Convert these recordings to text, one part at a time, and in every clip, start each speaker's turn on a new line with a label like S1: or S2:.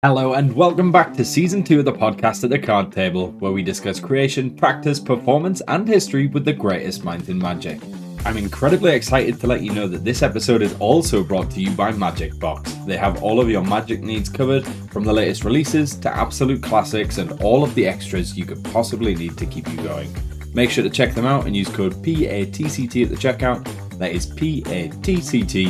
S1: Hello and welcome back to Season 2 of the podcast at the card table, where we discuss creation, practice, performance, and history with the greatest minds in Magic. I'm incredibly excited to let you know that this episode is also brought to you by MAGICBOX. They have all of your Magic needs covered, from the latest releases to absolute classics and all of the extras you could possibly need to keep you going. Make sure to check them out and use code PATCT at the checkout. That is PATCT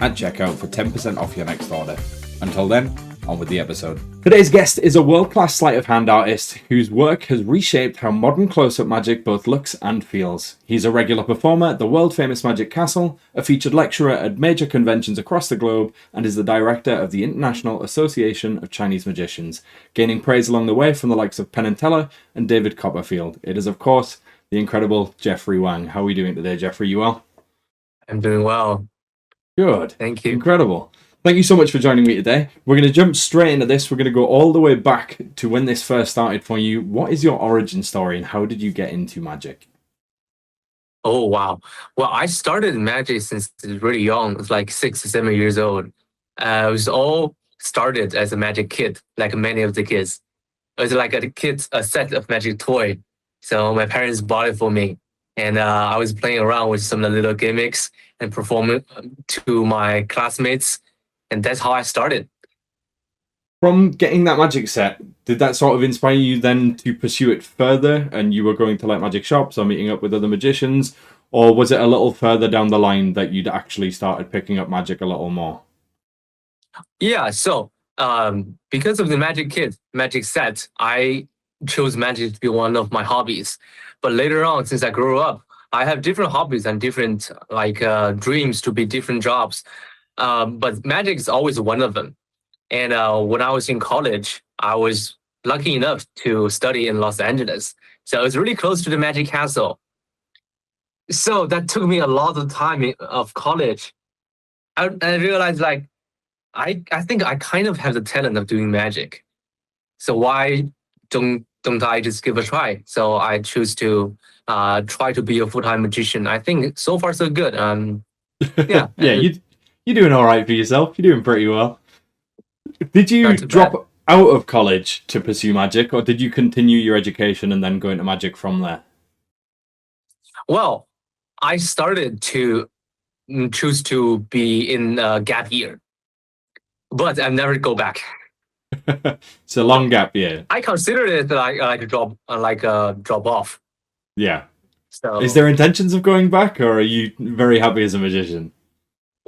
S1: at checkout for 10% off your next order. Until then, on with the episode. Today's guest is a world-class sleight of hand artist whose work has reshaped how modern close-up magic both looks and feels. He's a regular performer at the world-famous Magic Castle, a featured lecturer at major conventions across the globe, and is the director of the International Association of Chinese Magicians, gaining praise along the way from the likes of Penn and David Copperfield. It is, of course, the incredible Jeffrey Wang. How are we doing today, Jeffrey? You well?
S2: I'm doing well.
S1: Good.
S2: Thank you.
S1: Incredible. Thank you so much for joining me today. We're going to jump straight into this. We're going to go all the way back to when this first started for you. What is your origin story and how did you get into magic?
S2: Oh, wow. Well, I started magic since really young. It was like 6 or 7 years old. It was all started as a magic kit, like many of the kids. It was like a set of magic toy. So my parents bought it for me. And I was playing around with some of the little gimmicks and performing to my classmates. And that's how I started.
S1: From getting that magic set, did that sort of inspire you then to pursue it further and you were going to like magic shops or meeting up with other magicians? Or was it a little further down the line that you'd actually started picking up magic a little more?
S2: Yeah, so because of the magic kit, magic set, I chose magic to be one of my hobbies. But later on, since I grew up, I have different hobbies and different dreams to be different jobs. But magic is always one of them. And when I was in college, I was lucky enough to study in Los Angeles. So it was really close to the Magic Castle. So that took me a lot of time of college. I realized I think I kind of have the talent of doing magic. So why don't I just give a try? So I choose to try to be a full-time magician. I think so far so good. Yeah.
S1: Yeah, you're doing all right for yourself. You're doing pretty well. Did you drop out of college to pursue magic, or did you continue your education and then go into magic from there?
S2: Well, I started to choose to be in a gap year, but I never go back.
S1: It's a long gap year.
S2: I consider it like a drop off.
S1: Yeah.
S2: So,
S1: is there intentions of going back, or are you very happy as a magician?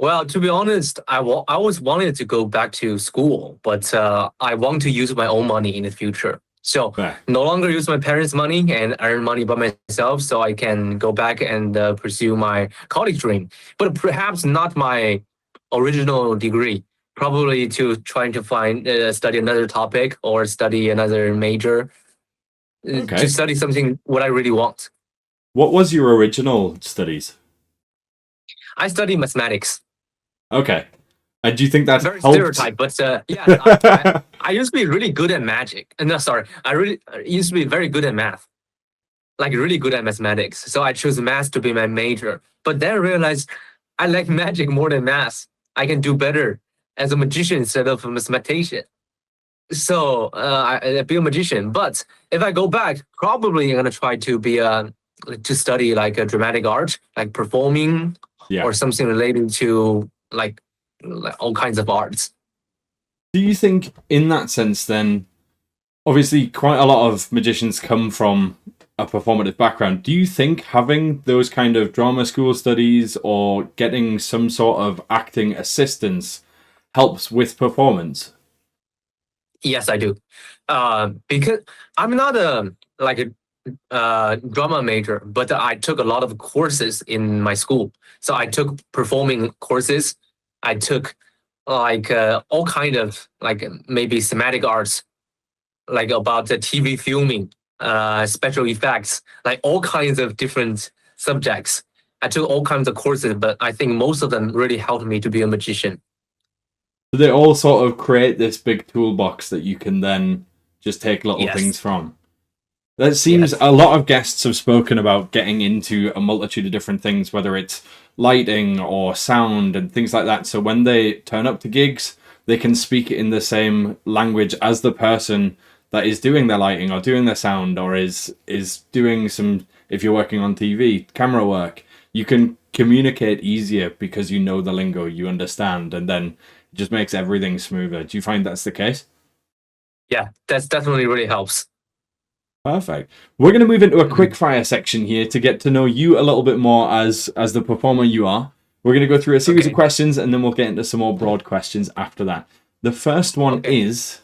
S2: Well, to be honest, I always wanted to go back to school, but I want to use my own money in the future. So no longer use my parents' money and earn money by myself so I can go back and pursue my college dream. But perhaps not my original degree. Probably to trying to study another topic or study another major. To study something what I really want.
S1: What was your original studies?
S2: I study mathematics.
S1: Okay. And do you think that's
S2: very
S1: helped?
S2: Stereotype, but yeah, I used to be really good at magic. No, sorry, I used to be very good at math, like really good at mathematics. So I chose math to be my major. But then I realized I like magic more than math. I can do better as a magician instead of a mathematician. So I be a magician. But if I go back, probably I'm gonna try to be to study like a dramatic art, like performing, or something related to like all kinds of arts.
S1: Do you think in that sense then, obviously quite a lot of magicians come from a performative background. Do you think having those kind of drama school studies or getting some sort of acting assistance helps with performance?
S2: Yes, I do. Because I'm not a drama major, but I took a lot of courses in my school. So I took performing courses. I took all kind of maybe thematic arts, like about the TV filming, special effects, like all kinds of different subjects. I took all kinds of courses, but I think most of them really helped me to be a magician.
S1: So they all sort of create this big toolbox that you can then just take little things from. That seems a lot of guests have spoken about getting into a multitude of different things, whether it's lighting or sound and things like that. So when they turn up to gigs, they can speak in the same language as the person that is doing their lighting or doing their sound or is doing some, if you're working on TV, camera work. You can communicate easier because you know the lingo, you understand, and then it just makes everything smoother. Do you find that's the case?
S2: Yeah, that's definitely really helps.
S1: Perfect. We're going to move into a quick fire section here to get to know you a little bit more as the performer you are. We're going to go through a series of questions and then we'll get into some more broad questions after that. The first one is,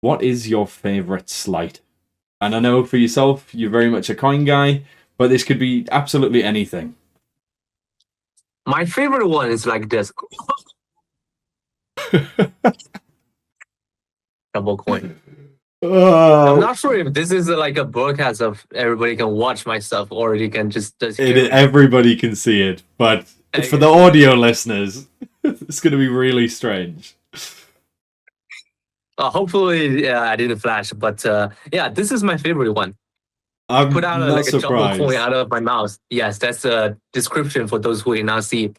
S1: what is your favorite sleight? And I know for yourself, you're very much a coin guy, but this could be absolutely anything.
S2: My favorite one is like this. Double coin. I'm not sure if this is like a broadcast of everybody can watch my stuff or you can just hear it.
S1: Everybody can see it, but for the audio listeners, it's going to be really strange.
S2: Hopefully, I didn't flash, but yeah, this is my favorite one.
S1: I'm
S2: put out
S1: not
S2: like
S1: surprised.
S2: A jumbo coin out of my mouth. Yes, that's a description for those who cannot see it.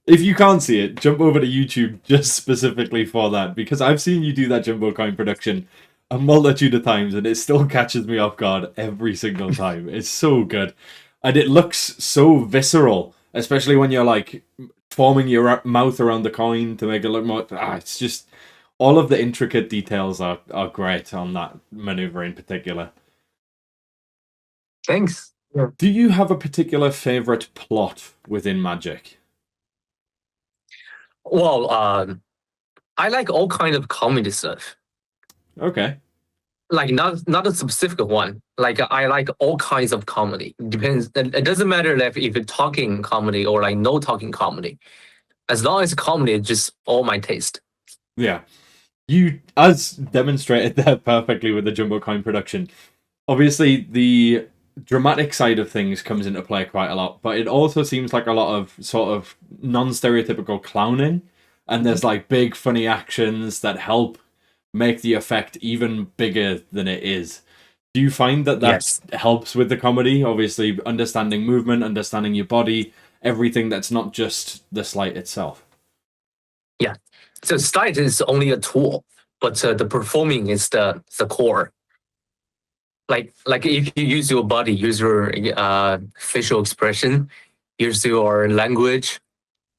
S1: If you can't see it, jump over to YouTube just specifically for that, because I've seen you do that jumbo coin production a multitude of times and it still catches me off guard every single time. It's so good. And it looks so visceral, especially when you're like forming your mouth around the coin to make it look more... it's just... all of the intricate details are great on that maneuver in particular.
S2: Thanks. Yeah.
S1: Do you have a particular favorite plot within Magic?
S2: Well, I like all kinds of comedy stuff.
S1: Okay.
S2: Like not a specific one. Like I like all kinds of comedy. Depends. It doesn't matter if it's talking comedy or like no talking comedy. As long as comedy, it's just all my taste.
S1: Yeah. You, as demonstrated there perfectly with the jumbo coin production, obviously the dramatic side of things comes into play quite a lot, but it also seems like a lot of sort of non-stereotypical clowning, and there's like big funny actions that help make the effect even bigger than it is. Do you find that helps with the comedy? Obviously, understanding movement, understanding your body, everything that's not just the sleight itself.
S2: Yeah. So sleight is only a tool, but the performing is the core. Like if you use your body, use your facial expression, use your language,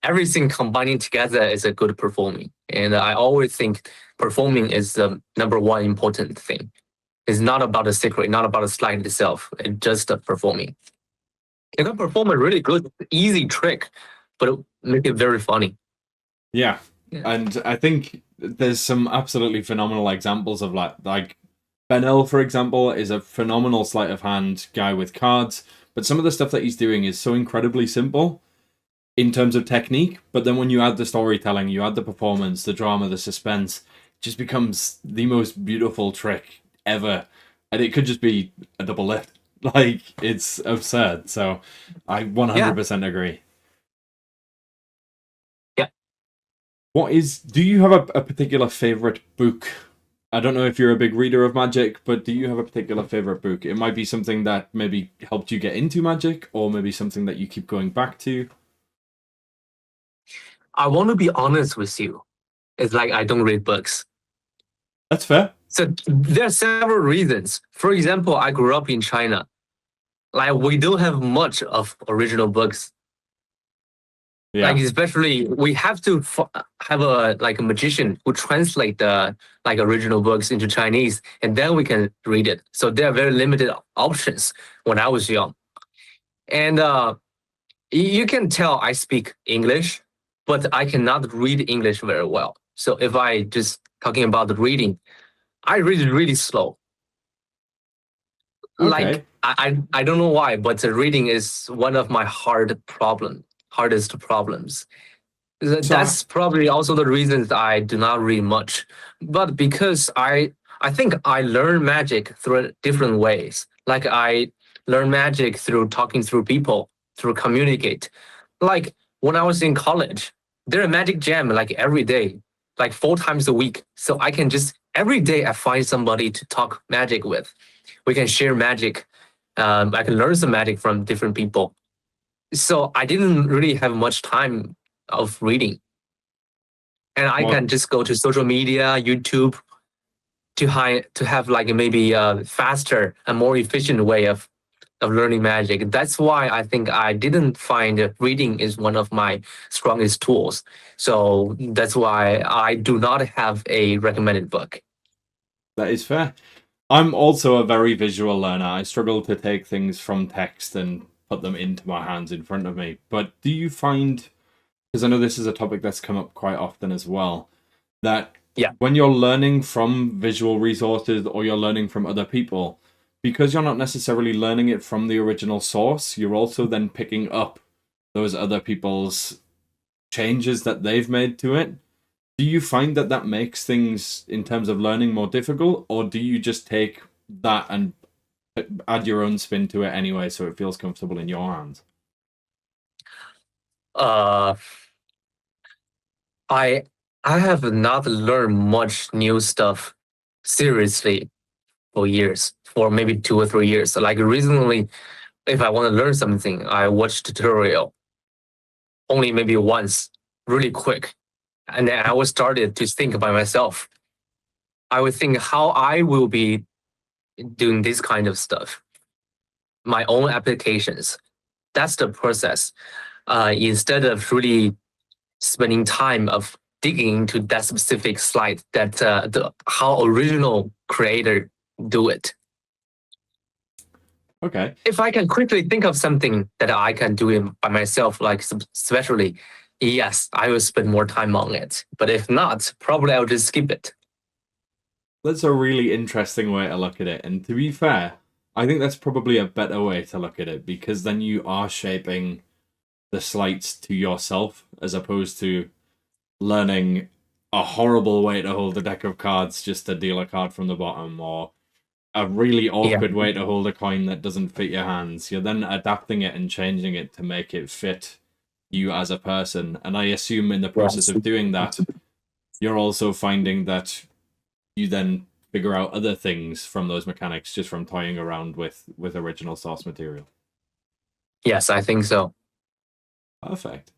S2: everything combining together is a good performing. And I always think performing is the number one important thing. It's not about the secret, not about the sleight itself. It's just the performing. You can perform a really good, easy trick, but make it very funny.
S1: Yeah. And I think there's some absolutely phenomenal examples of like Penn, for example, is a phenomenal sleight of hand guy with cards, but some of the stuff that he's doing is so incredibly simple in terms of technique, but then when you add the storytelling, you add the performance, the drama, the suspense, it just becomes the most beautiful trick ever. And it could just be a double lift. Like, it's absurd. So I 100% agree.
S2: Yeah.
S1: Do you have a particular favorite book? I don't know if you're a big reader of Magic, but do you have a particular favorite book? It might be something that maybe helped you get into Magic, or maybe something that you keep going back to.
S2: I want to be honest with you. It's like I don't read books.
S1: That's fair.
S2: So there are several reasons. For example, I grew up in China. Like we don't have much of original books.
S1: Yeah.
S2: Like especially we have to have a magician who translate the original books into Chinese, and then we can read it. So there are very limited options when I was young, and you can tell I speak English, but I cannot read English very well. So if I just talking about the reading, I read it really slow.
S1: Okay.
S2: Like I don't know why, but the reading is one of my hardest problems. That's probably also the reasons I do not read much. But because I think I learn magic through different ways. Like I learn magic through talking through people, through communicate. Like when I was in college, there are magic jam like every day, like 4 times a week. So I can just every day I find somebody to talk magic with. We can share magic. I can learn some magic from different people. So I didn't really have much time of reading. and I can just go to social media, YouTube, to have like maybe a faster and more efficient way of learning magic. That's why I think I didn't find reading is one of my strongest tools. So that's why I do not have a recommended book.
S1: That is fair. I'm also a very visual learner. I struggle to take things from text and put them into my hands in front of me. But do you find, because I know this is a topic that's come up quite often as well, that when you're learning from visual resources or you're learning from other people, because you're not necessarily learning it from the original source, you're also then picking up those other people's changes that they've made to it. Do you find that that makes things in terms of learning more difficult, or do you just take that and add your own spin to it anyway so it feels comfortable in your hands?
S2: I have not learned much new stuff seriously for years, for maybe 2 or 3 years. So like recently, if I want to learn something, I watch tutorial only maybe once, really quick. And then I was started to think by myself. I would think how I will be doing this kind of stuff, my own applications. That's the process. Instead of really spending time of digging into that specific slide, that how original creator do it.
S1: Okay.
S2: If I can quickly think of something that I can do it by myself, like especially, yes, I will spend more time on it. But if not, probably I'll just skip it.
S1: That's a really interesting way to look at it. And to be fair, I think that's probably a better way to look at it, because then you are shaping the sleights to yourself as opposed to learning a horrible way to hold a deck of cards just to deal a card from the bottom, or a really awkward way to hold a coin that doesn't fit your hands. You're then adapting it and changing it to make it fit you as a person. And I assume in the process of doing that, you're also finding that you then figure out other things from those mechanics just from toying around with original source material.
S2: Yes, I think so.
S1: Perfect.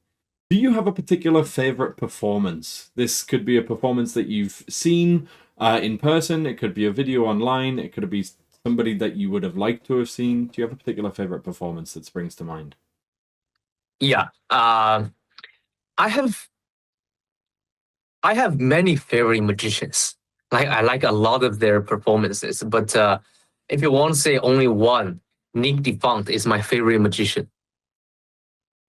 S1: Do you have a particular favorite performance? This could be a performance that you've seen in person. It could be a video online. It could be somebody that you would have liked to have seen. Do you have a particular favorite performance that springs to mind?
S2: Yeah. I have many favorite magicians. Like I like a lot of their performances. But if you want to say only one, Nick Defunct is my favorite magician.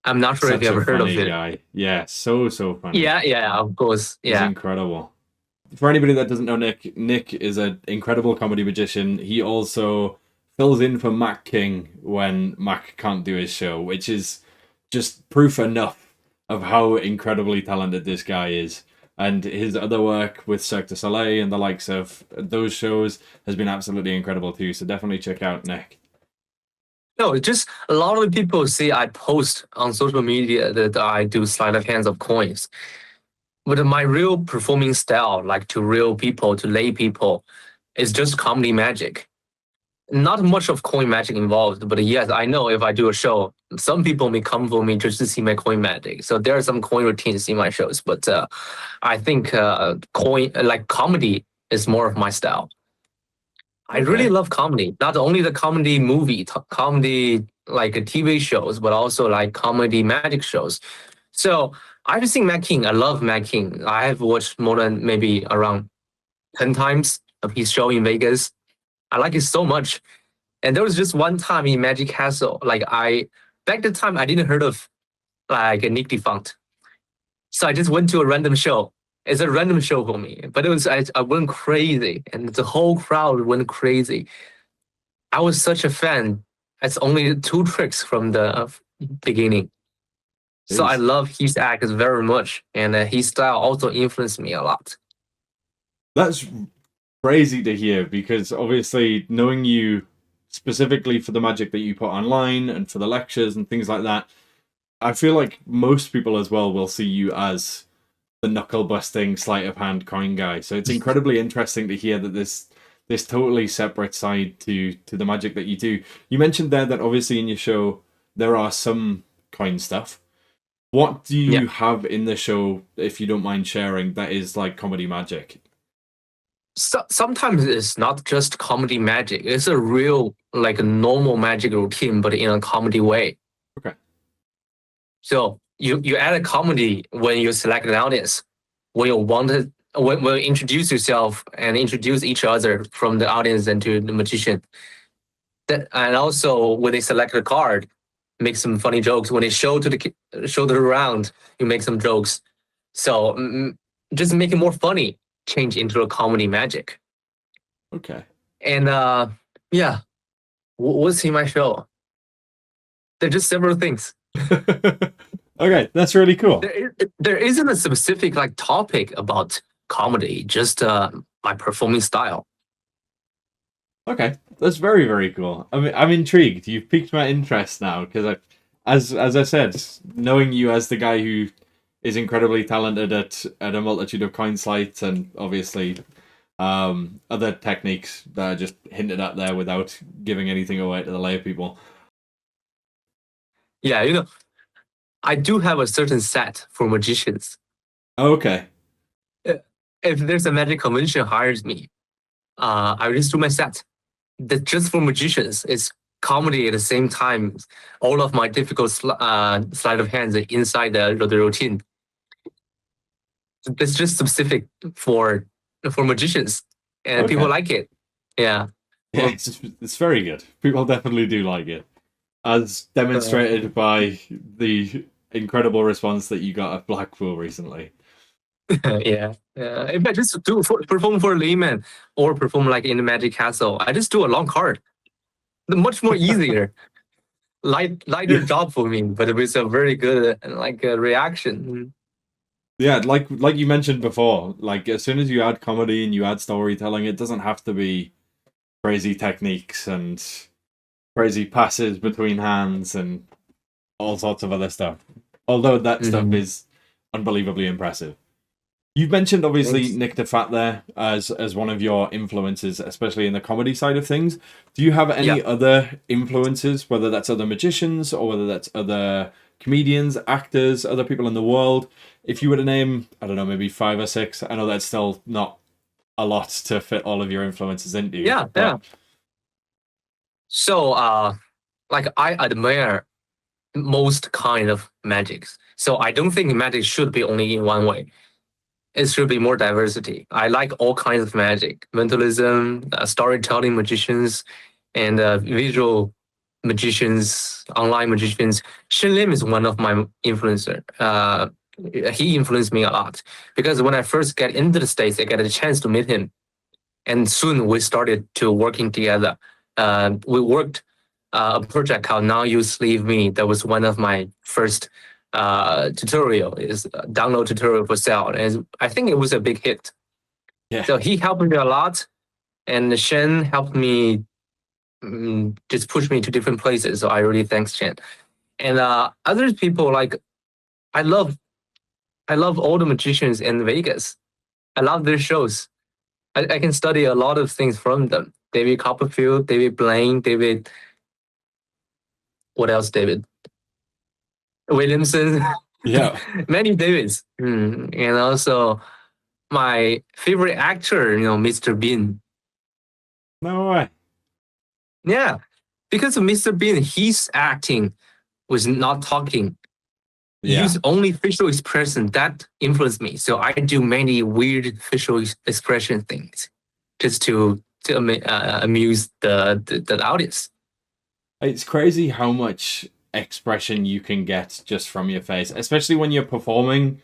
S2: I'm not sure if you ever heard of it.
S1: Guy. Yeah, so funny.
S2: Yeah, of course. Yeah.
S1: He's incredible. For anybody that doesn't know Nick is an incredible comedy magician. He also fills in for Mac King when Mac can't do his show, which is just proof enough of how incredibly talented this guy is. And his other work with Cirque du Soleil and the likes of those shows has been absolutely incredible too. So definitely check out Nick.
S2: No, just a lot of people see I post on social media that I do sleight of hands of coins. But my real performing style, like to real people, to lay people, is just comedy magic. Not much of coin magic involved, but yes, I know if I do a show, some people may come for me just to see my coin magic. So there are some coin routines in my shows, but I think comedy is more of my style. I really love comedy. Not only the comedy movie, comedy like TV shows, but also like comedy magic shows. So I've seen Mac King. I love Mac King. I have watched more than maybe around 10 times of his show in Vegas. I like it so much. And there was just one time in Magic Castle, back the time I didn't heard of like a Nick Defunct. So I just went to a random show. It's a random show for me, but I went crazy, and the whole crowd went crazy. I was such a fan. It's only 2 tricks from the beginning. So I love his act very much, and his style also influenced me a lot.
S1: That's crazy to hear, because obviously knowing you specifically for the magic that you put online and for the lectures and things like that, I feel like most people as well will see you as the knuckle busting sleight of hand coin guy. So it's incredibly interesting to hear that this totally separate side to the magic that you do. You mentioned there that obviously in your show there are some coin stuff. What do
S2: Yeah.
S1: you have in the show, if you don't mind sharing, that is like comedy magic?
S2: So, sometimes it's not just comedy magic. It's a real, like a normal magic routine, but in a comedy way.
S1: Okay.
S2: So you add a comedy when you select an audience, when you want to, when you introduce yourself and introduce each other from the audience and to the magician. That, and also when they select a card, make some funny jokes. When they show the round, you make some jokes. So just make it more funny. Change into a comedy magic.
S1: Okay.
S2: And yeah, what's in my show? They're just several things.
S1: Okay, that's really cool.
S2: There isn't a specific like topic about comedy, just my performing style.
S1: Okay, that's very, very cool. I mean, I'm intrigued. You've piqued my interest now because as I said, knowing you as the guy who is incredibly talented at a multitude of coin sleights and obviously other techniques that are just hinted at there without giving anything away to the lay people.
S2: Yeah, I do have a certain set for magicians.
S1: Okay.
S2: If there's a magic convention hires me, I just do my set. That's just for magicians. It's comedy at the same time. All of my difficult sleight of hands are inside the routine. It's just specific for magicians, and people
S1: Okay.
S2: like it. Yeah.
S1: Yeah, it's very good. People definitely do like it, as demonstrated by the incredible response that you got at Blackpool recently.
S2: Yeah. If I just perform for a layman or perform like in the Magic Castle, I just do a long card. Much more easier, lighter
S1: Yeah.
S2: job for me, but with a very good like reaction.
S1: Yeah, like you mentioned before, like as soon as you add comedy and you add storytelling, it doesn't have to be crazy techniques and crazy passes between hands and all sorts of other stuff. Although that stuff is unbelievably impressive. You've mentioned obviously
S2: Thanks.
S1: Nick the Fat there as one of your influences, especially in the comedy side of things. Do you have
S2: Yeah.
S1: any other influences, whether that's other magicians or whether that's other comedians, actors, other people in the world? If you were to name, I don't know, maybe 5 or 6, I know that's still not a lot to fit all of your influences into.
S2: Yeah.
S1: But
S2: So like I admire most kind of magics. So I don't think magic should be only in one way. It should be more diversity. I like all kinds of magic, mentalism, storytelling magicians, and visual magicians, online magicians. Shin Lim is one of my influencer. He influenced me a lot because when I first get into the States, I get a chance to meet him, and soon we started to working together. We worked a project called Now You Sleeve Me. That was one of my first tutorial, is a download tutorial for sale, and I think it was a big hit.
S1: yeah,
S2: So he helped me a lot, and Shen helped me just push me to different places. So I really thanks Shen. And other people, like I love all the magicians in Vegas. I love their shows. I can study a lot of things from them. David Copperfield, David Blaine, David. What else? David Williamson.
S1: yeah,
S2: Many Davids. And also my favorite actor, Mr. Bean.
S1: no way.
S2: Yeah, because of Mr. Bean, his acting was not talking.
S1: Yeah,
S2: Use only facial expression that influenced me. So I do many weird facial expression things just to amuse the audience.
S1: it's crazy how much expression you can get just from your face, especially when you're performing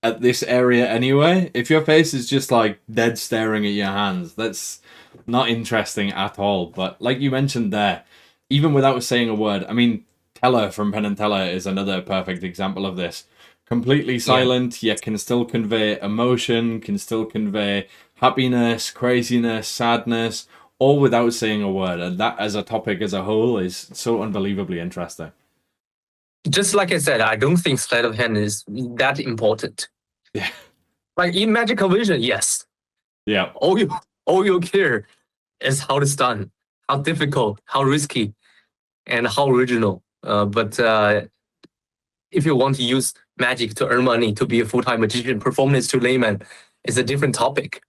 S1: at this area anyway. If your face is just like dead staring at your hands, that's not interesting at all. But like you mentioned there, even without saying a word, I mean, Teller from Penn and Teller is another perfect example of this. Completely
S2: Yeah.
S1: silent, yet can still convey emotion, can still convey happiness, craziness, sadness, all without saying a word. And that as a topic as a whole is so unbelievably interesting.
S2: Just like I said, I don't think sleight of hand is that important.
S1: Yeah.
S2: Like in magical vision, yes.
S1: Yeah.
S2: All you care is how it's done, how difficult, how risky, and how original. But if you want to use magic to earn money, to be a full-time magician, performance to layman is a different topic.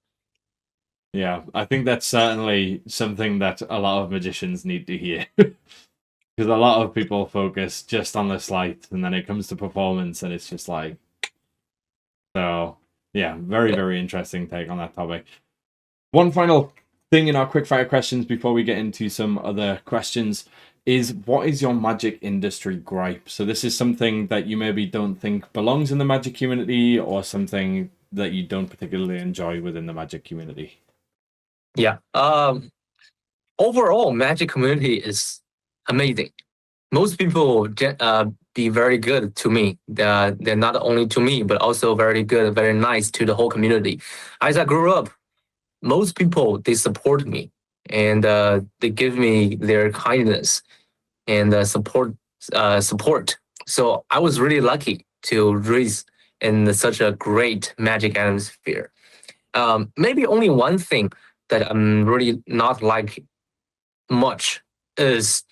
S1: Yeah, I think that's certainly something that a lot of magicians need to hear. Because a lot of people focus just on the sleight, and then it comes to performance, and it's just like... So, yeah, very, very interesting take on that topic. One final thing in our quickfire questions before we get into some other questions is, what is your magic industry gripe? So this is something that you maybe don't think belongs in the magic community, or something that you don't particularly enjoy within the magic community.
S2: Yeah. Overall, magic community is amazing. Most people be very good to me. They're not only to me, but also very good, very nice to the whole community. As I grew up, most people, they support me, and they give me their kindness and support. So I was really lucky to raise in such a great magic atmosphere. Maybe only one thing that I'm really not like much is,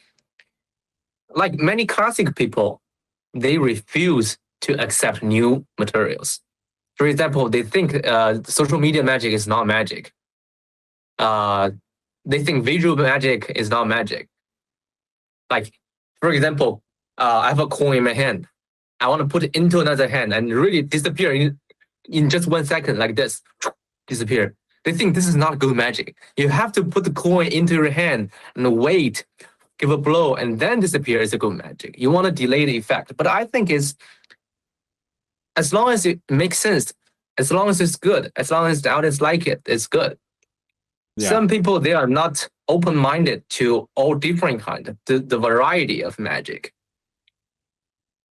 S2: like many classic people, they refuse to accept new materials. For example, they think social media magic is not magic. They think visual magic is not magic. Like, for example, I have a coin in my hand. I want to put it into another hand and really disappear in just 1 second, like this, disappear. They think this is not good magic. You have to put the coin into your hand and wait, give a blow, and then disappear is a good magic. You want to delay the effect. But I think it's, as long as it makes sense, as long as it's good, as long as the audience like it, it's good. Yeah. Some people, they are not open-minded to all different kind, the variety of magic.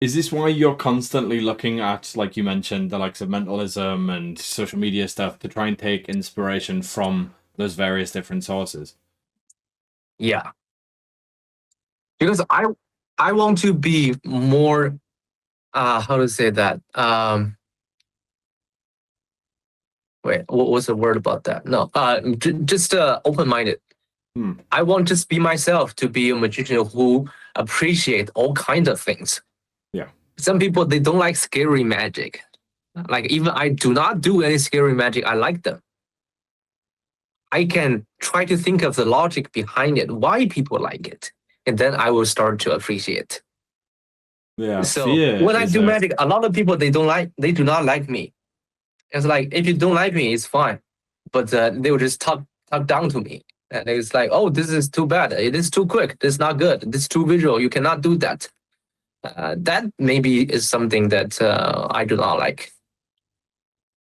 S1: Is this why you're constantly looking at, like you mentioned, the likes of mentalism and social media stuff to try and take inspiration from those various different sources?
S2: Yeah. Because I want to be more, how to say that? Wait, what was the word about that? No, just open-minded. I want to just be myself, to be a magician who appreciate all kinds of things.
S1: Yeah.
S2: Some people, they don't like scary magic. Like, even I do not do any scary magic, I like them. I can try to think of the logic behind it, why people like it, and then I will start to appreciate.
S1: Yeah.
S2: So when I do magic, a lot of people, they do not like me. It's like, if you don't like me, it's fine, but they will just talk down to me. And it's like, oh, this is too bad. It is too quick. This is not good. This is too visual. You cannot do that. That maybe is something that I do not like.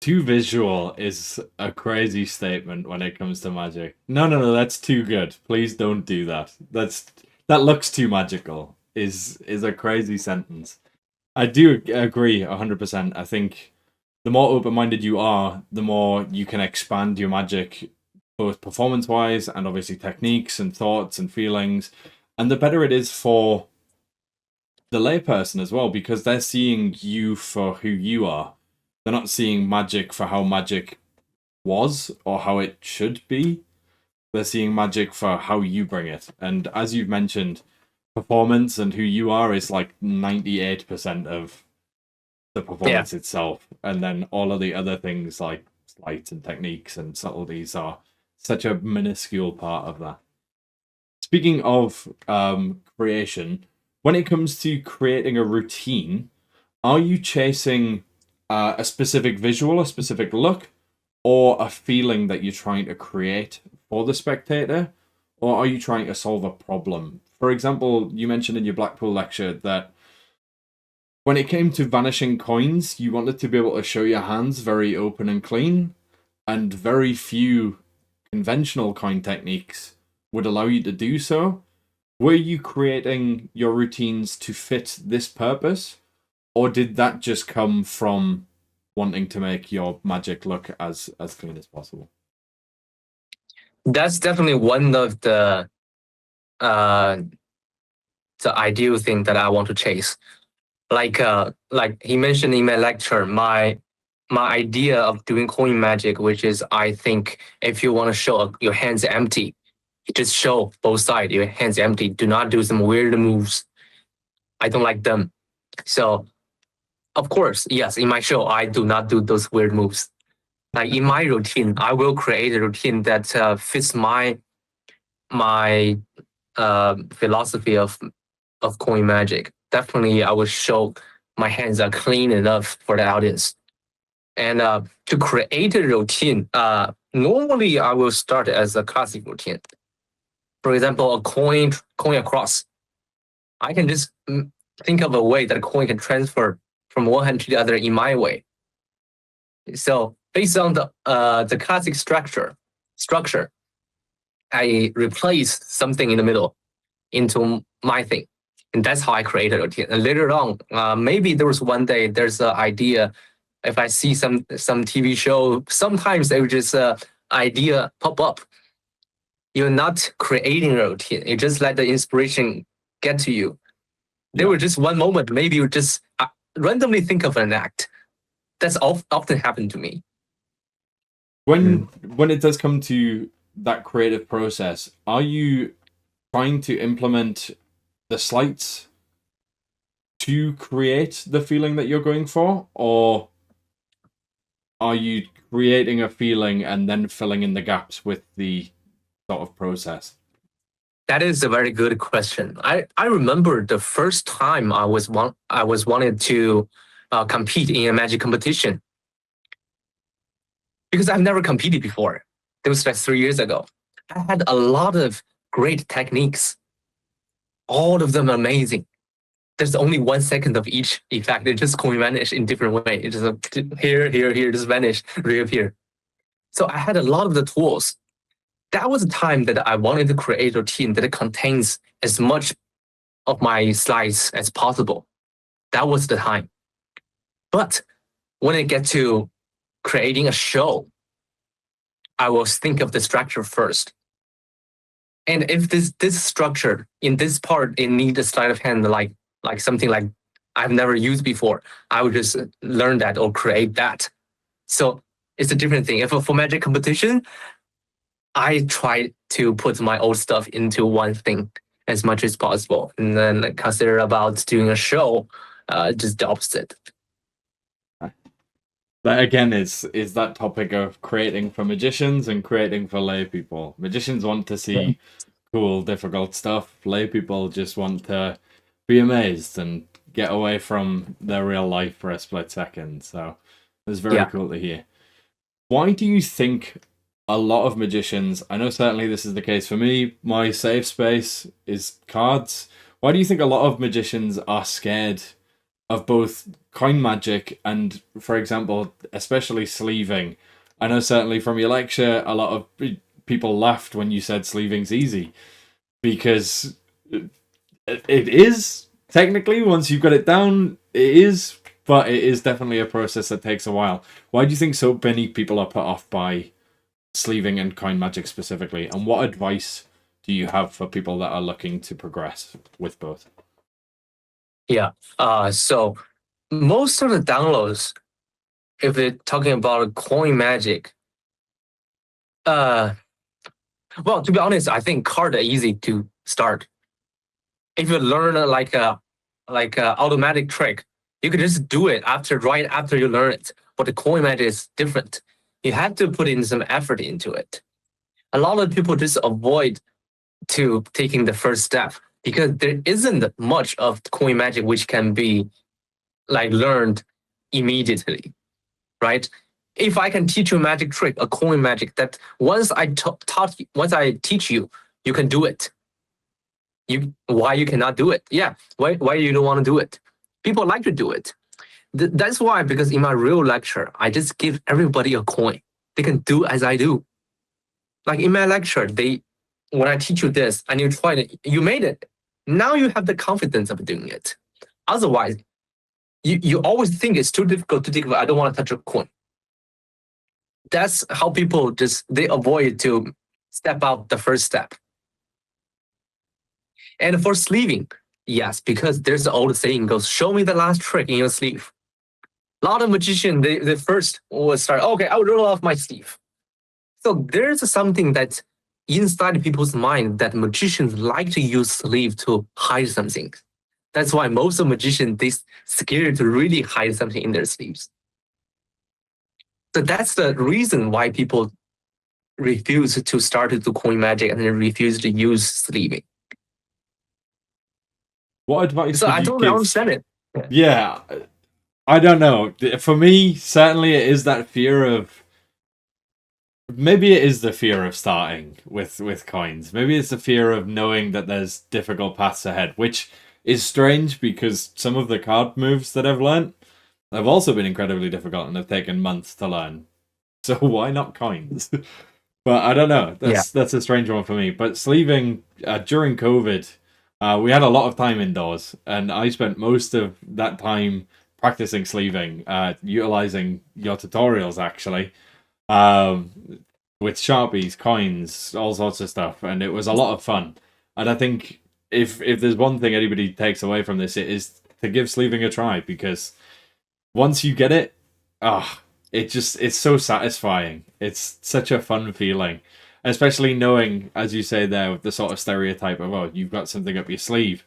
S1: Too visual is a crazy statement when it comes to magic. No, that's too good. Please don't do that. That looks too magical is a crazy sentence. I do agree 100%. I think the more open-minded you are, the more you can expand your magic, both performance-wise and obviously techniques and thoughts and feelings, and the better it is for the layperson as well, because they're seeing you for who you are. They're not seeing magic for how magic was or how it should be. They're seeing magic for how you bring it. And as you've mentioned, performance and who you are is like 98% of the performance itself. And then all of the other things like sleight and techniques and subtleties are such a minuscule part of that. Speaking of creation, when it comes to creating a routine, are you chasing a specific visual, a specific look, or a feeling that you're trying to create for the spectator? Or are you trying to solve a problem? For example, you mentioned in your Blackpool lecture that when it came to vanishing coins, you wanted to be able to show your hands very open and clean, and very few conventional coin techniques would allow you to do so. Were you creating your routines to fit this purpose, or did that just come from wanting to make your magic look as clean as possible?
S2: That's definitely one of the ideal thing that I want to chase. Like he mentioned in my lecture, my idea of doing coin magic, which is, I think if you want to show your hands empty, you just show both sides, your hands empty. Do not do some weird moves. I don't like them. So Of course, yes. In my show, I do not do those weird moves. Like in my routine, I will create a routine that fits my philosophy of coin magic. Definitely, I will show my hands are clean enough for the audience. And to create a routine, normally I will start as a classic routine. For example, a coin across. I can just think of a way that a coin can transfer from one hand to the other in my way. So based on the classic structure, I replace something in the middle into my thing. And that's how I create a routine. And later on, maybe there was one day there's an idea. If I see some TV show, sometimes there just idea pop up. You're not creating a routine. You just let the inspiration get to you. There was just one moment, maybe you just randomly think of an act. That's often happened to me.
S1: When it does come to that creative process, are you trying to implement the sleights to create the feeling that you're going for, or are you creating a feeling and then filling in the gaps with the sort of process?
S2: That is a very good question. I remember the first time I was wanted to compete in a magic competition, because I've never competed before. It was like 3 years ago. I had a lot of great techniques, all of them amazing. There's only 1 second of each effect. It just coin vanish in different way. It just here, just vanish, reappear. So I had a lot of the tools. That was the time that I wanted to create a routine that contains as much of my slides as possible. That was the time. But when I get to creating a show, I will think of the structure first. And if this structure in this part, it needs a sleight of hand, like something like I've never used before, I would just learn that or create that. So it's a different thing. If for magic competition, I try to put my old stuff into one thing as much as possible, and then consider about doing a show, just the opposite.
S1: That again is that topic of creating for magicians and creating for lay people. Magicians want to see cool, difficult stuff. Lay people just want to be amazed and get away from their real life for a split second. So it's very cool to hear. Why do you think a lot of magicians, I know certainly this is the case for me, my safe space is cards. Why do you think a lot of magicians are scared of both coin magic and, for example, especially sleeving? I know certainly from your lecture, a lot of people laughed when you said sleeving's easy, because it is technically, once you've got it down, it is, but it is definitely a process that takes a while. Why do you think so many people are put off by sleeving and coin magic specifically, and what advice do you have for people that are looking to progress with both?
S2: Yeah. So most of the downloads, if we're talking about coin magic, well, to be honest, I think cards are easy to start. If you learn like a automatic trick, you can just do it right after you learn it. But the coin magic is different. You have to put in some effort into it. A lot of people just avoid to taking the first step because there isn't much of coin magic which can be like learned immediately, right? If I can teach you a magic trick, a coin magic, that once I teach you, you can do it. Why you cannot do it? Yeah, why you don't want to do it? People like to do it. That's why, because in my real lecture, I just give everybody a coin. They can do as I do. Like in my lecture, when I teach you this and you try it, you made it. Now you have the confidence of doing it. Otherwise, you always think it's too difficult. I don't want to touch a coin. That's how people they avoid to step out the first step. And for sleeving, yes, because there's the old saying goes, show me the last trick in your sleeve. A lot of magicians, they first will start, okay, I'll roll off my sleeve. So there's something that's inside people's mind that magicians like to use sleeve to hide something. That's why most of magicians, they scared to really hide something in their sleeves. So that's the reason why people refuse to start to do coin magic and then refuse to use sleeving.
S1: What advice
S2: So
S1: would
S2: I
S1: you
S2: totally
S1: give?
S2: understand it.
S1: Yeah, I don't know. For me, certainly it is that fear of. Maybe it is the fear of starting with coins. Maybe it's the fear of knowing that there's difficult paths ahead, which is strange because some of the card moves that I've learned have also been incredibly difficult and have taken months to learn. So why not coins? But I don't know. That's a strange one for me. But sleeving during COVID, we had a lot of time indoors, and I spent most of that time practicing sleeving, utilizing your tutorials actually, with Sharpies, coins, all sorts of stuff, and it was a lot of fun. And I think if there's one thing anybody takes away from this, it is to give sleeving a try, because once you get it, it's so satisfying. It's such a fun feeling, especially knowing, as you say there, with the sort of stereotype of, oh, you've got something up your sleeve.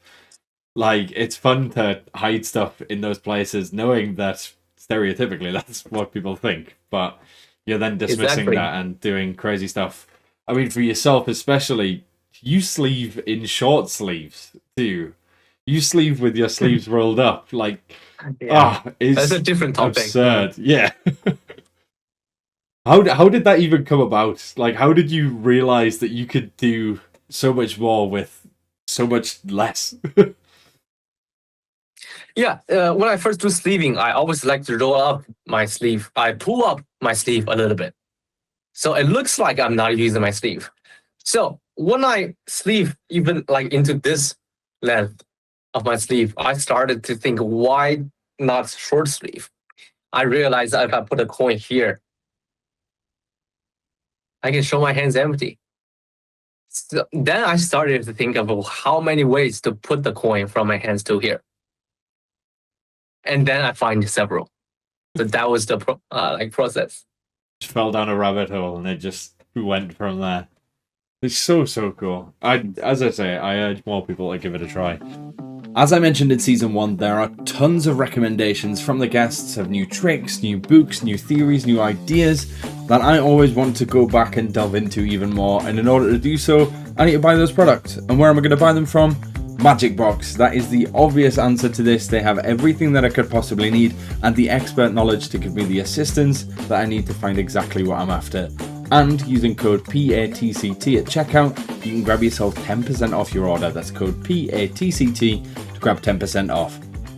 S1: Like, it's fun to hide stuff in those places, knowing that stereotypically that's what people think, but you're then dismissing that and doing crazy stuff. I mean, for yourself especially, you sleeve in short sleeves too. You sleeve with your sleeves rolled up, like,
S2: that's a different topic.
S1: Absurd. Yeah. How did that even come about? Like, how did you realize that you could do so much more with so much less?
S2: When I first do sleeving, I always like to roll up my sleeve. I pull up my sleeve a little bit, so it looks like I'm not using my sleeve. So when I sleeve even like into this length of my sleeve, I started to think, why not short sleeve? I realized that if I put a coin here, I can show my hands empty. So then I started to think of how many ways to put the coin from my hands to here. And then I find several. So that was the process.
S1: Just fell down a rabbit hole and it just went from there. It's so cool. As I say, I urge more people to give it a try. As I mentioned in season 1, there are tons of recommendations from the guests of new tricks, new books, new theories, new ideas that I always want to go back and delve into even more. And in order to do so, I need to buy those products. And where am I going to buy them from? MAGICBOX. That is the obvious answer to this. They have everything that I could possibly need and the expert knowledge to give me the assistance that I need to find exactly what I'm after. And using code PATCT at checkout, you can grab yourself 10% off your order. That's code PATCT to grab 10% off.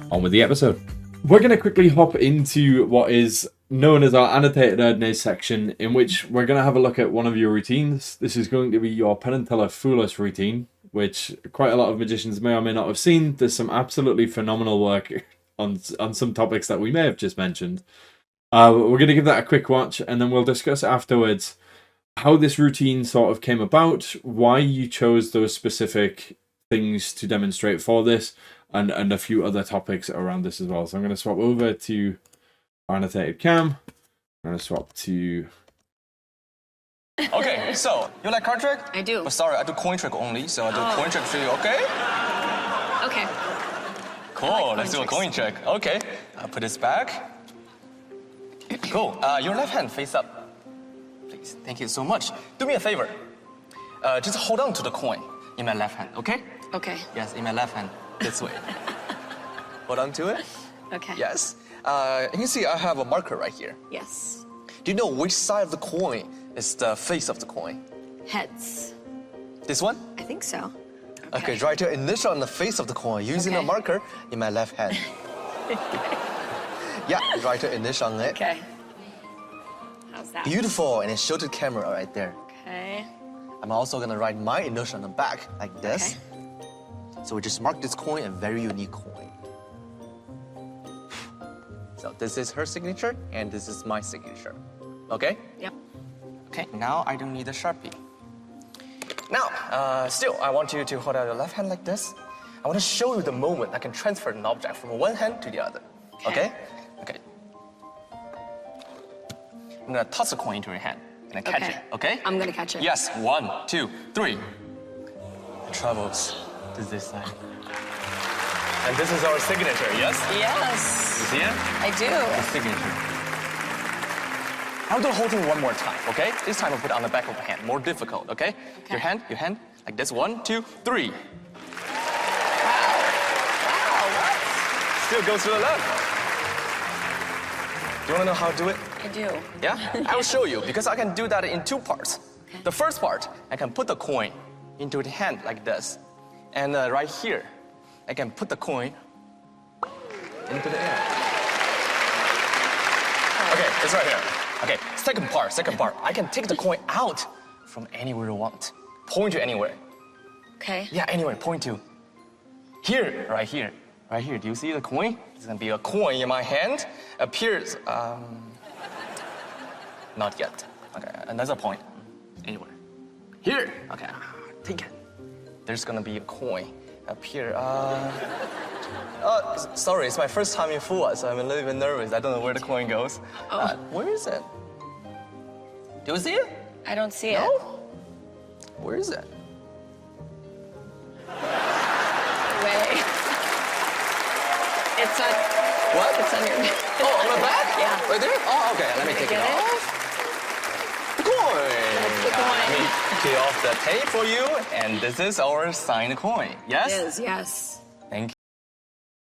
S1: On with the episode. We're going to quickly hop into what is known as our annotated ERDNASE section, in which we're going to have a look at one of your routines. This is going to be your Penn and Teller Foolish routine, which quite a lot of magicians may or may not have seen. There's some absolutely phenomenal work on some topics that we may have just mentioned. We're going to give that a quick watch, and then we'll discuss afterwards how this routine sort of came about, why you chose those specific things to demonstrate for this, and a few other topics around this as well. So I'm going to swap over to our annotated cam. I'm going to swap to...
S3: Okay, so you like card trick?
S4: I do.
S3: But sorry, I do coin trick only, so I do coin trick for you, okay?
S4: Okay.
S3: Cool,
S4: like
S3: let's do a
S4: coin
S3: coin trick. Okay, I'll put this back. Cool, your left hand face up. Please, thank you so much. Do me a favor. Just hold on to the coin in my left hand, okay?
S4: Okay.
S3: Yes, in my left hand, this way. Hold on to it.
S4: Okay.
S3: Yes. You can see I have a marker right here.
S4: Yes.
S3: Do you know which side of the coin is the face of the coin?
S4: Heads.
S3: This one?
S4: I think so.
S3: Okay, write your initial on the face of the coin using a marker in my left hand. Yeah, write your initial on it.
S4: Okay. How's that?
S3: Beautiful, and then show to the camera right there.
S4: Okay.
S3: I'm also gonna write my initial on the back, like this.
S4: Okay.
S3: So we just mark this coin a very unique coin. So this is her signature, and this is my signature. Okay?
S4: Yep.
S3: Okay, now I don't need a Sharpie. Now, still, I want you to hold out your left hand like this. I want to show you the moment I can transfer an object from one hand to the other. Okay? Okay. I'm gonna toss a coin into your hand and catch it, okay?
S4: I'm gonna catch it.
S3: Yes, 1, 2, 3. It travels to this side. And this is our signature, yes?
S4: Yes,
S3: You see it?
S4: I do.
S3: The signature. I'll do the whole thing one more time, okay? This time I'll put it on the back of the hand. More difficult, okay? Your hand, like this. 1, 2, 3.
S4: Wow, what?
S3: Still goes to the left. Do you want to know how to do it?
S4: I do.
S3: Yeah? I will show you because I can do that in 2 parts.
S4: Okay.
S3: The first part, I can put the coin into the hand like this. And right here, I can put the coin into the air. Okay, it's right here. Okay, second part. I can take the coin out from anywhere you want. Point to anywhere.
S4: Okay.
S3: Yeah, anywhere, point to. Here, right here. Right here, do you see the coin? It's gonna be a coin in my hand. Appears, not yet. Okay, another point. Anywhere. Here, okay, take it. There's gonna be a coin up here. Sorry, it's my first time in Fuwa, so I'm a little bit nervous. I don't know where the coin goes. Where is it? Do you see it?
S4: I don't see
S3: No?
S4: it.
S3: Where is it?
S4: Wait. It's on.
S3: What?
S4: It's on your.
S3: Oh, on the back?
S4: Yeah.
S3: Right there? Oh, okay, let me take it
S4: Get it?
S3: off. The coin!
S4: The coin.
S3: Let me peel off the tape for you, and this is our signed coin. Yes?
S4: It is, yes.
S3: Thank you.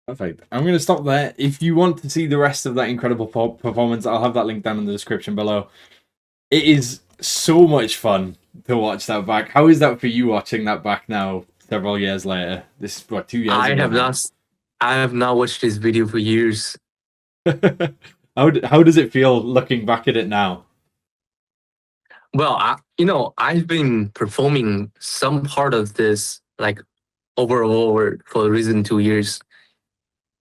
S1: Perfect. I'm going to stop there. If you want to see the rest of that incredible performance, I'll have that link down in the description below. It is so much fun to watch that back. How is that for you watching that back now, several years later? This is what, 2 years ago?
S2: I have not watched this video for years.
S1: How does it feel looking back at it now?
S2: Well, I've been performing some part of this like over and over for the recent 2 years.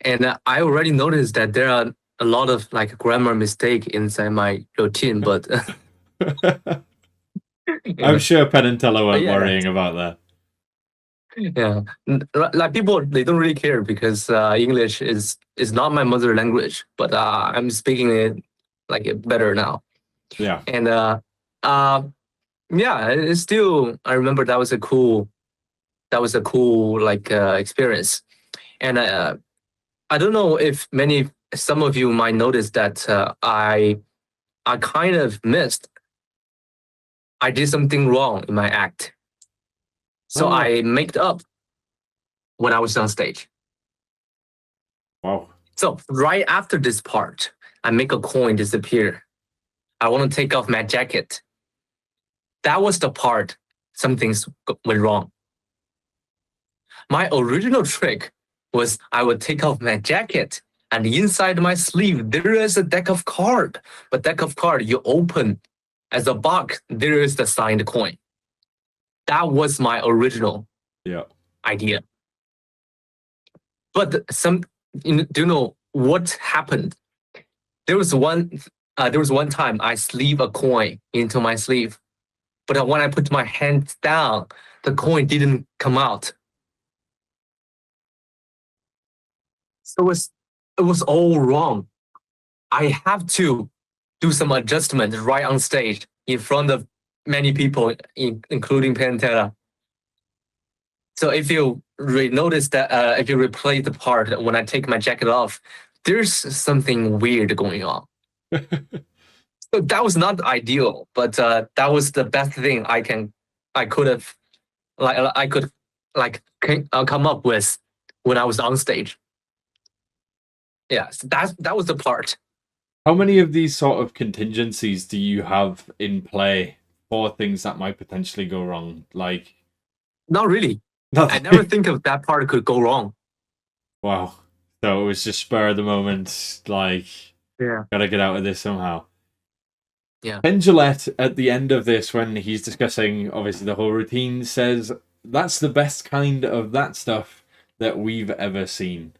S2: And I already noticed that there are a lot of like grammar mistake inside my routine, but
S1: I'm sure Penn and Teller weren't
S2: Yeah.
S1: worrying about that.
S2: yeah, like people, they don't really care because English is not my mother language, but I'm speaking it like better now.
S1: Yeah.
S2: And yeah, it's still, I remember that was a cool like experience. And I don't know if some of you might notice that I kind of missed. I did something wrong in my act. So I made up when I was on stage.
S1: Wow.
S2: So right after this part, I make a coin disappear. I want to take off my jacket. That was the part something went wrong. My original trick was I would take off my jacket and inside my sleeve, there is a deck of cards. But deck of cards, you open as a box, there is the signed coin. That was my original idea. But do you know what happened? There was one time I sleeve a coin into my sleeve, but when I put my hand down, the coin didn't come out. So it was all wrong. I have to do some adjustment right on stage in front of many people, including Penn and Teller. So if you notice that, if you replay the part when I take my jacket off, there's something weird going on. So that was not ideal, but that was the best thing I could come up with when I was on stage. Yeah, so that was the part.
S1: How many of these sort of contingencies do you have in play for things that might potentially go wrong? Like,
S2: not really.
S1: nothing.
S2: I never think of that part could go wrong.
S1: Wow. So it was just spur of the moment, like, gotta get out of this somehow.
S2: Yeah.
S1: Penn Jillette, at the end of this, when he's discussing, obviously, the whole routine, says, that's the best kind of that stuff that we've ever seen.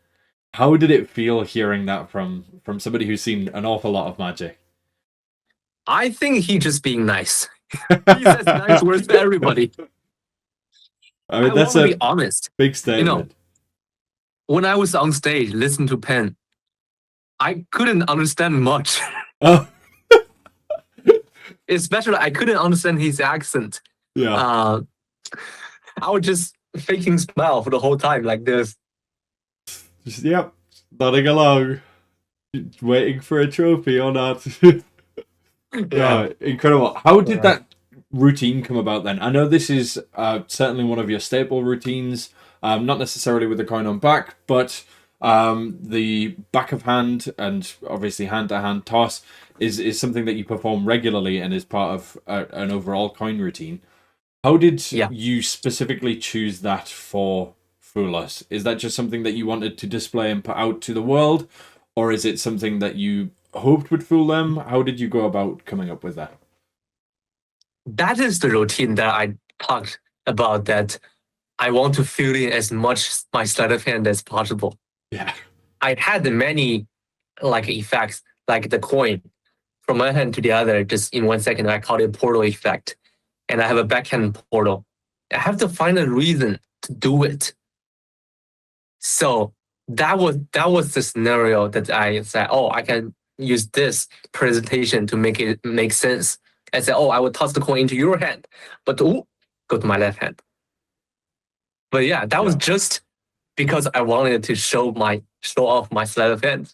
S1: How did it feel hearing that from somebody who's seen an awful lot of magic?
S2: I think he's just being nice. He says nice words to everybody.
S1: I mean, that's
S2: want to be honest.
S1: Big statement.
S2: When I was on stage listening to Penn, I couldn't understand much.
S1: Oh.
S2: Especially, I couldn't understand his accent.
S1: Yeah.
S2: I was just faking smile for the whole time like this.
S1: Just, yep, nodding along, waiting for a trophy or not. Yeah, incredible. How did that routine come about then? I know this is certainly one of your staple routines, not necessarily with the coin on back, but the back of hand and obviously hand to hand toss is something that you perform regularly and is part of an overall coin routine. How did you specifically choose that for Fool Us? Is that just something that you wanted to display and put out to the world, or is it something that you hoped would fool them? How did you go about coming up with that?
S2: That is the routine that I talked about, that I want to fill in as much my sleight of hand as possible.
S1: Yeah.
S2: I had many like effects, like the coin from one hand to the other, just in 1 second. I call it portal effect. And I have a backhand portal. I have to find a reason to do it. So that was the scenario that I said, oh, I can use this presentation to make it make sense. I said, oh, I will toss the coin into your hand, but go to my left hand. But yeah, that was just because I wanted to show off my sleight of hand.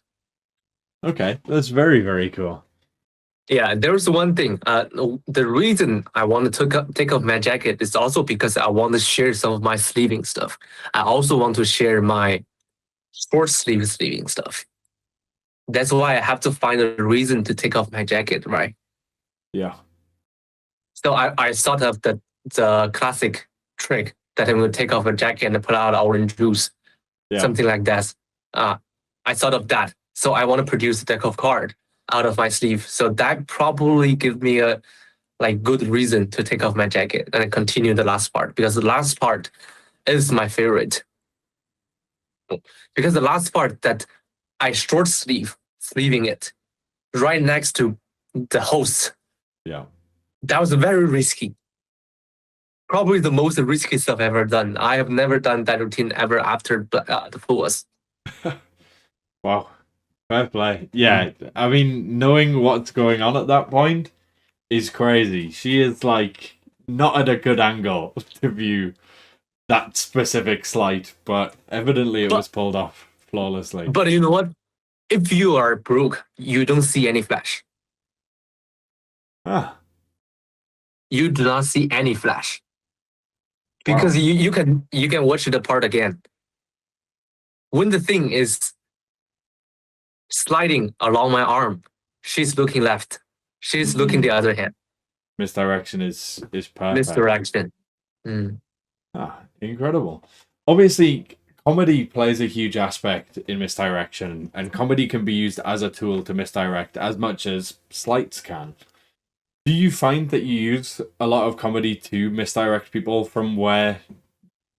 S1: Okay, that's very, very cool.
S2: Yeah, there's one thing. The reason I want to take off my jacket is also because I want to share some of my sleeving stuff. I also want to share my short sleeving stuff. That's why I have to find a reason to take off my jacket, right?
S1: Yeah.
S2: So I thought of the classic trick that I'm going to take off a jacket and pull out orange juice, something like that. I thought of that. So I want to produce a deck of cards out of my sleeve. So that probably gives me a good reason to take off my jacket and continue the last part, because the last part is my favorite. Because the last part that I short sleeving it right next to the host.
S1: Yeah.
S2: That was very risky. Probably the most risky stuff I've ever done. I have never done that routine ever after the Fool Us.
S1: Wow. Fair play. Yeah, I mean, knowing what's going on at that point is crazy. She is not at a good angle to view that specific sleight, but evidently it was pulled off flawlessly.
S2: But you know what? If you are broke, you don't see any flash. You do not see any flash. Because you can watch the part again. When the thing is sliding along my arm, she's looking left. She's looking the other hand.
S1: Misdirection is perfect.
S2: Misdirection.
S1: Incredible. Obviously, comedy plays a huge aspect in misdirection, and comedy can be used as a tool to misdirect as much as sleights can. Do you find that you use a lot of comedy to misdirect people from where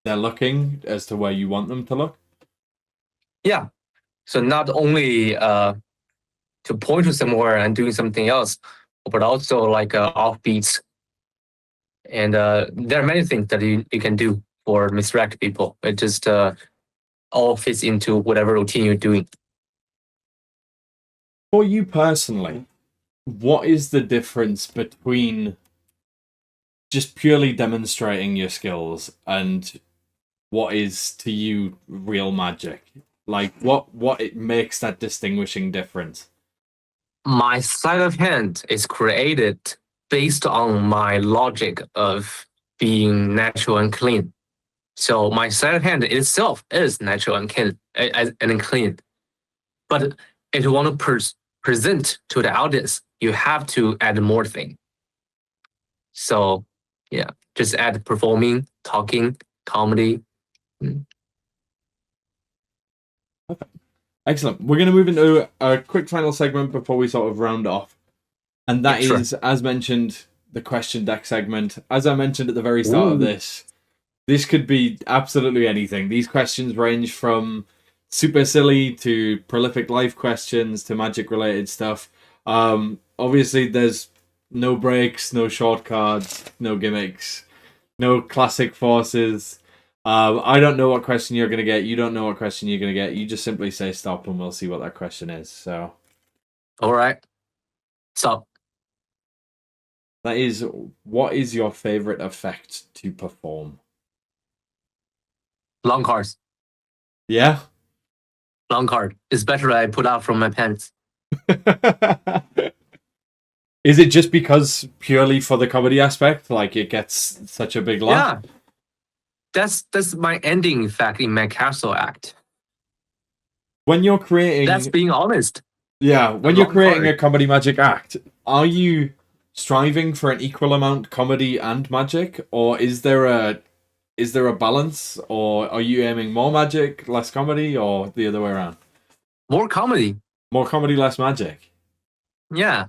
S1: they're looking as to where you want them to look?
S2: Yeah. So not only to point to somewhere and doing something else, but also offbeats. And there are many things that you can do for misdirect people. It just all fits into whatever routine you're doing.
S1: For you personally, what is the difference between just purely demonstrating your skills and what is to you real magic? What it makes that distinguishing difference?
S2: My sleight of hand is created based on my logic of being natural and clean. So my sleight of hand itself is natural and clean. But if you want to present to the audience, you have to add more thing. So yeah, just add performing, talking, comedy.
S1: Excellent. We're going to move into a quick final segment before we sort of round off. And that is, as mentioned, the question deck segment. As I mentioned at the very start of this could be absolutely anything. These questions range from super silly to prolific life questions to magic related stuff. Obviously, there's no breaks, no short cards, no gimmicks, no classic forces. I don't know what question you're going to get. You don't know what question you're going to get. You just simply say stop and we'll see what that question is. So,
S2: all right. Stop.
S1: That is, what is your favorite effect to perform?
S2: Long cards.
S1: Yeah?
S2: Long card. It's better I put out from my pants.
S1: Is it just because purely for the comedy aspect, like it gets such a big laugh?
S2: Yeah. That's my ending effect in my castle act.
S1: When you're creating,
S2: That's being honest.
S1: yeah, when you're
S2: long
S1: creating
S2: card.
S1: a comedy magic act, are you striving for an equal amount comedy and magic, or is there a balance, or are you aiming more magic, less comedy, or the other way around?
S2: More comedy.
S1: More comedy, less magic.
S2: Yeah.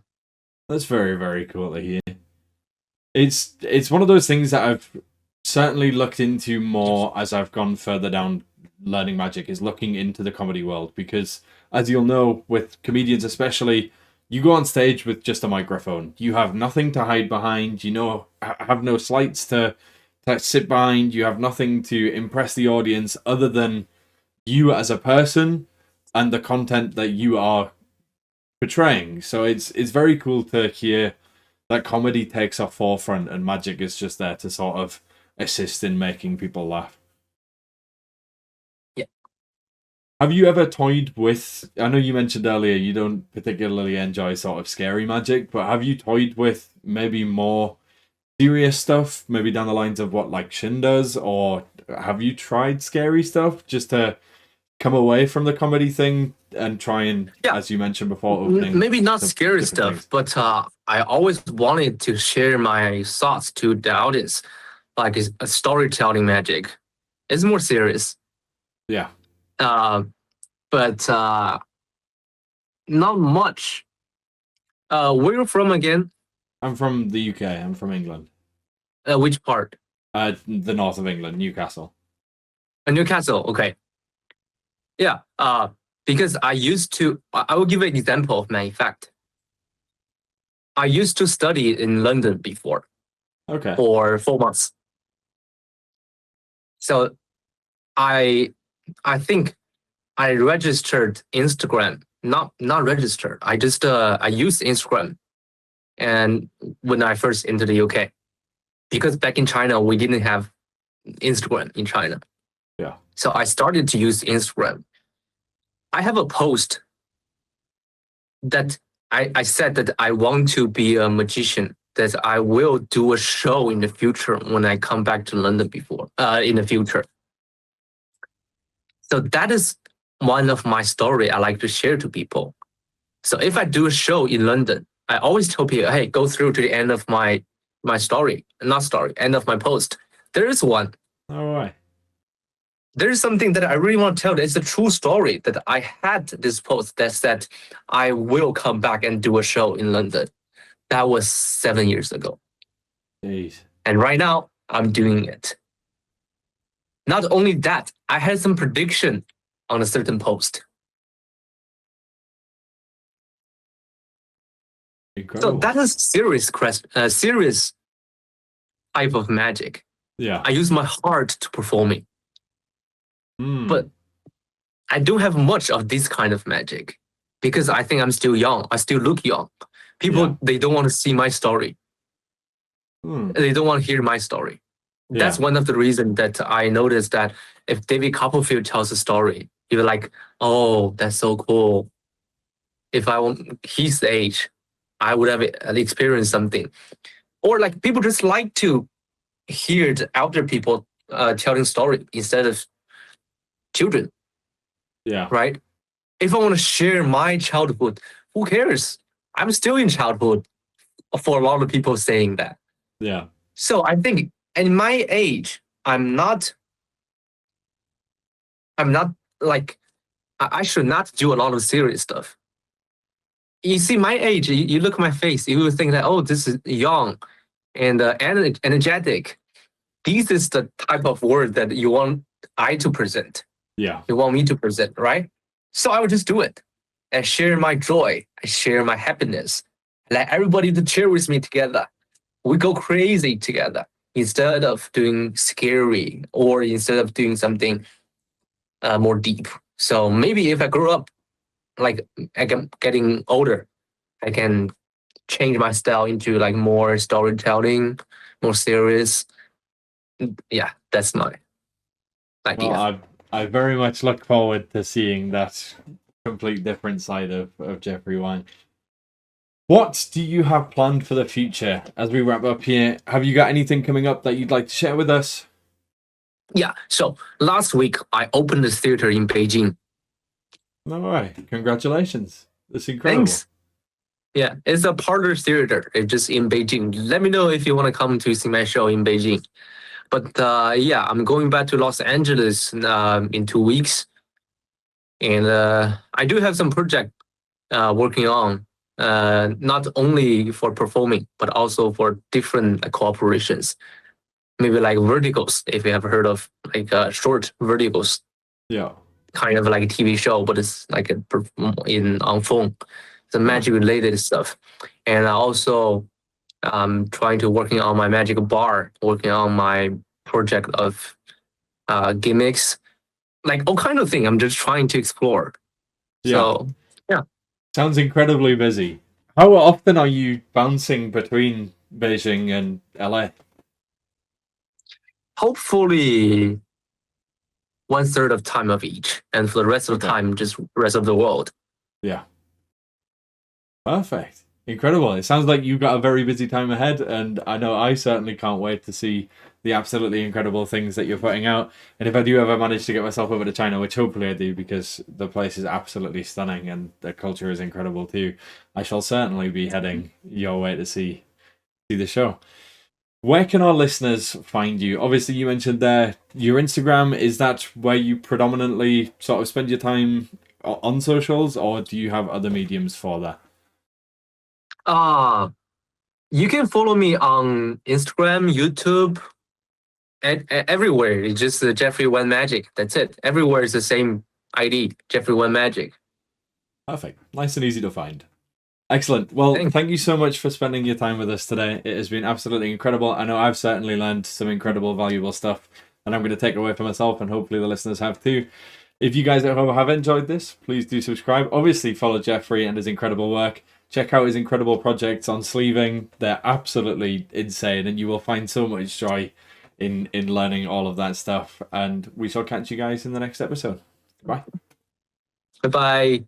S1: That's very, very cool to hear. It's one of those things that I've certainly looked into more as I've gone further down learning magic, is looking into the comedy world, because as you'll know, with comedians especially, you go on stage with just a microphone. You have nothing to hide behind. Have no sleights to sit behind. You have nothing to impress the audience other than you as a person and the content that you are portraying. So it's very cool to hear that comedy takes a forefront and magic is just there to sort of assist in making people laugh.
S2: Yeah.
S1: Have you ever toyed with, I know you mentioned earlier you don't particularly enjoy sort of scary magic, but have you toyed with maybe more serious stuff, maybe down the lines of what like Shin does, or have you tried scary stuff just to come away from the comedy thing and try and, as you mentioned before, opening
S2: maybe not
S1: to
S2: scary
S1: different
S2: stuff,
S1: things?
S2: but I always wanted to share my thoughts to the audience, like it's a storytelling magic. It's more serious.
S1: Yeah.
S2: But not much. Where you from again?
S1: I'm from the UK. I'm from England.
S2: Which part?
S1: The north of England, Newcastle.
S2: Newcastle. Okay. Yeah. Because I used to. I will give an example of my effect. I used to study in London before.
S1: Okay.
S2: For 4 months. So, I think I registered Instagram. Not registered. I just I used Instagram, and when I first entered the UK, because back in China we didn't have Instagram in China.
S1: Yeah.
S2: So I started to use Instagram. I have a post that I said that I want to be a magician, that I will do a show in the future when I come back to London in the future. So that is one of my story I like to share to people. So if I do a show in London, I always tell people, hey, go through to the end of my end of my post. There is one.
S1: All right.
S2: There is something that I really want to tell. It's a true story that I had this post that said I will come back and do a show in London. That was 7 years ago.
S1: Jeez.
S2: And right now, I'm doing it. Not only that, I had some prediction on a certain post.
S1: Incredible.
S2: So that is serious type of magic.
S1: Yeah.
S2: I use my heart to perform it. But
S1: Mm.
S2: I don't have much of this kind of magic because I think I'm still young. I still look young. People, they don't want to see my story. They don't want to hear my story. That's one of the reasons that I noticed that if David Copperfield tells a story, you're like, oh, that's so cool. If I want his age, I would have experienced something. Or like people just like to hear the elder people telling story instead of children.
S1: Yeah.
S2: Right? If I want to share my childhood, who cares? I'm still in childhood for a lot of people saying that.
S1: Yeah.
S2: So I think in my age, I'm not like, I should not do a lot of serious stuff. You see my age, you look at my face, you will think that, oh, this is young and energetic. This is the type of word that you want I to present.
S1: Yeah.
S2: You want me to present, right? So I would just do it and share my joy. I share my happiness. Let everybody to cheer with me together. We go crazy together instead of doing scary or instead of doing something more deep. So maybe if I grow up, like I'm getting older, I can change my style into like more storytelling, more serious. Yeah, that's my idea.
S1: Well, I very much look forward to seeing that complete different side of Jeffrey Wang. What do you have planned for the future as we wrap up here? Have you got anything coming up that you'd like to share with us?
S2: Yeah. So last week I opened this theater in Beijing.
S1: All right. Congratulations. That's incredible.
S2: Thanks. Yeah, it's a partner theater. It's just in Beijing. Let me know if you want to come to see my show in Beijing. But yeah, I'm going back to Los Angeles in 2 weeks, and I do have some project working on, not only for performing but also for different cooperations. Maybe like verticals, if you have heard of like short verticals,
S1: Yeah.
S2: kind of like a TV show, but it's like on phone. The magic related stuff, and I also trying to working on my magic bar, working on my project of gimmicks, like all kind of thing. I'm just trying to explore.
S1: Yeah.
S2: So yeah,
S1: Sounds incredibly busy. How often are you bouncing between Beijing and LA?
S2: hopefully 1/3 of time of each, and for the rest of the
S1: Okay.
S2: time, just rest of the world.
S1: Yeah. Perfect. Incredible. It sounds like you've got a very busy time ahead, and I know I certainly can't wait to see the absolutely incredible things that you're putting out. And if I do ever manage to get myself over to China, which hopefully I do because the place is absolutely stunning and the culture is incredible too, I shall certainly be heading your way to see the show. Where can our listeners find you? Obviously, you mentioned there your Instagram. Is that where you predominantly sort of spend your time on socials, or do you have other mediums for that?
S2: You can follow me on Instagram, YouTube, everywhere. It's just Jeffrey Wang Magic. That's it. Everywhere is the same ID, Jeffrey Wang Magic.
S1: Perfect. Nice and easy to find. Excellent. Well, thank you so much for spending your time with us today. It has been absolutely incredible. I know I've certainly learned some incredible, valuable stuff, and I'm going to take away for myself, and hopefully the listeners have too. If you guys at home have enjoyed this, please do subscribe. Obviously, follow Jeffrey and his incredible work. Check out his incredible projects on sleeving. They're absolutely insane, and you will find so much joy in learning all of that stuff. And we shall catch you guys in the next episode. Bye.
S2: Bye-bye.